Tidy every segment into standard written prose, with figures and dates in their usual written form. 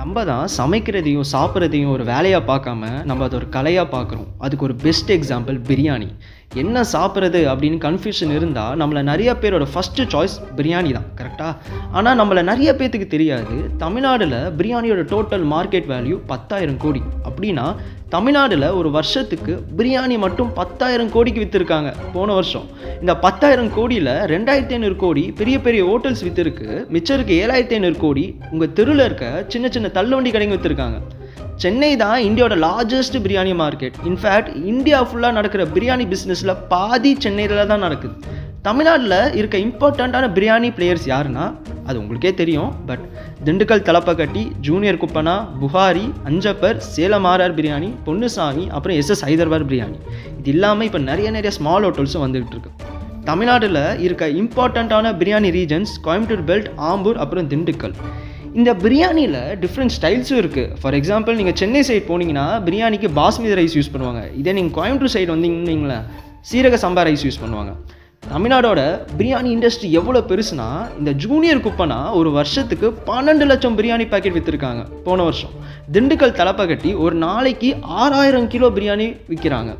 நம்ம தான் சமைக்கிறதையும் சாப்பிட்றதையும் ஒரு வேலையாக பார்க்காம நம்ம அதை ஒரு கலையாக பார்க்குறோம். அதுக்கு ஒரு பெஸ்ட் எக்ஸாம்பிள் பிரியாணி. என்ன சாப்பிட்றது அப்படின்னு கன்ஃபியூஷன் இருந்தால் நம்மளை நிறைய பேரோட ஃபஸ்ட்டு சாய்ஸ் பிரியாணி தான், கரெக்டாக? ஆனால் நம்மளை நிறைய பேர்த்துக்கு தெரியாது, தமிழ்நாட்டில் பிரியாணியோட டோட்டல் மார்க்கெட் வேல்யூ 10,000 கோடி. அப்படின்னா தமிழ்நாட்டில் ஒரு வருஷத்துக்கு பிரியாணி மட்டும் 10,000 கோடிக்கு விற்றுருக்காங்க போன வருஷம். இந்த 10,000 கோடியில் 2,500 கோடி பெரிய பெரிய ஹோட்டல்ஸ் விற்றுருக்கு. மிச்சம் இருக்க 7,500 கோடி உங்கள் தெருவில் இருக்க சின்ன சின்ன தள்ளுவண்டி கடைங்க விற்றுருக்காங்க. சென்னை தான் இந்தியாவோட largest biryani market. In fact India ஃபுல்லாக நடக்கிற பிரியாணி பிஸ்னஸில் பாதி சென்னையில் தான் நடக்குது. தமிழ்நாட்டில் இருக்க இம்பார்ட்டண்ட்டான பிரியாணி பிளேயர்ஸ் யாருன்னா அது உங்களுக்கே தெரியும். But Dindigul Thalappakatti, junior Kuppanna, Bukhari, Anjappar, Salem RR biryani, Ponnusamy, அப்புறம் எஸ்எஸ் ஹைதராபாத் பிரியாணி. இது இல்லாமல் இப்போ நிறைய ஸ்மால் ஹோட்டல்ஸும் வந்துகிட்டு இருக்கு. தமிழ்நாட்டில் இருக்க இம்பார்ட்டண்ட்டான பிரியாணி ரீஜன்ஸ் கோயம்புத்தூர் பெல்ட், ஆம்பூர், அப்புறம் திண்டுக்கல். இந்த பிரியாணியில் டிஃப்ரெண்ட் ஸ்டைல்ஸும் இருக்குது. ஃபார் எக்ஸாம்பிள், நீங்கள் சென்னை சைடு போனீங்கன்னா பிரியாணிக்கு பாஸ்மதி ரைஸ் யூஸ் பண்ணுவாங்க. இதே நீங்கள் கோயம்புத்தூர் சைடு வந்தீங்கன்னா சீரக சம்பா ரைஸ் யூஸ் பண்ணுவாங்க. தமிழ்நாடோட பிரியாணி இண்டஸ்ட்ரி எவ்வளோ பெருசுனா, இந்த ஜூனியர் குப்பனா ஒரு வருஷத்துக்கு 12 லட்சம் பிரியாணி பேக்கெட் விற்றுருக்காங்க போன வருஷம். திண்டுக்கல் தலப்பக்கட்டி ஒரு நாளைக்கு 6,000 கிலோ பிரியாணி விற்கிறாங்க.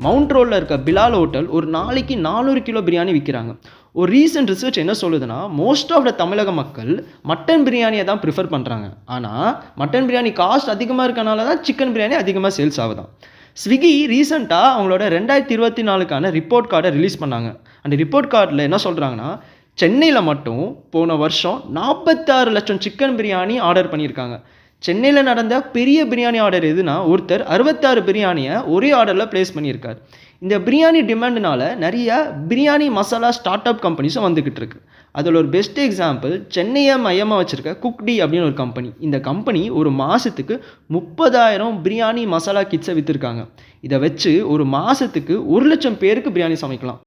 மவுண்ட் ரோடில் இருக்க பிலால் ஹோட்டல் ஒரு நாளைக்கு 400 கிலோ பிரியாணி விற்கிறாங்க. ஒரு ரீசன்ட் ரிசர்ச் என்ன சொல்லுதுன்னா, மோஸ்ட் ஆஃப் த தமிழக மக்கள் மட்டன் பிரியாணியை தான் ப்ரிஃபர் பண்ணுறாங்க. ஆனால் மட்டன் பிரியாணி காஸ்ட் அதிகமாக இருக்கனால தான் சிக்கன் பிரியாணி அதிகமாக சேல்ஸ் ஆகுதான். ஸ்விக்கி ரீசெண்டாக அவங்களோட 2024க்கான ரிப்போர்ட் கார்டை ரிலீஸ் பண்ணாங்க. அந்த ரிப்போர்ட் கார்டில் என்ன சொல்கிறாங்கன்னா, சென்னையில் மட்டும் போன வருஷம் 46 லட்சம் சிக்கன் பிரியாணி ஆர்டர் பண்ணியிருக்காங்க. சென்னையில் நடந்த பெரிய பிரியாணி ஆர்டர் எதுனா, ஒருத்தர் 66 பிரியாணியை ஒரே ஆர்டரில் ப்ளேஸ் பண்ணியிருக்கார். இந்த பிரியாணி டிமாண்ட்னால நிறைய பிரியாணி மசாலா ஸ்டார்ட் அப் கம்பெனிஸும் வந்துக்கிட்டு இருக்கு. அதில் ஒரு பெஸ்ட் எக்ஸாம்பிள் சென்னையை மையமாக வச்சுருக்க குக்டி அப்படின்னு ஒரு கம்பெனி. இந்த கம்பெனி ஒரு மாதத்துக்கு 30,000 பிரியாணி மசாலா கிட்ஸை விற்றுருக்காங்க. இதை வச்சு ஒரு மாதத்துக்கு 1 லட்சம் பேருக்கு பிரியாணி சமைக்கலாம்.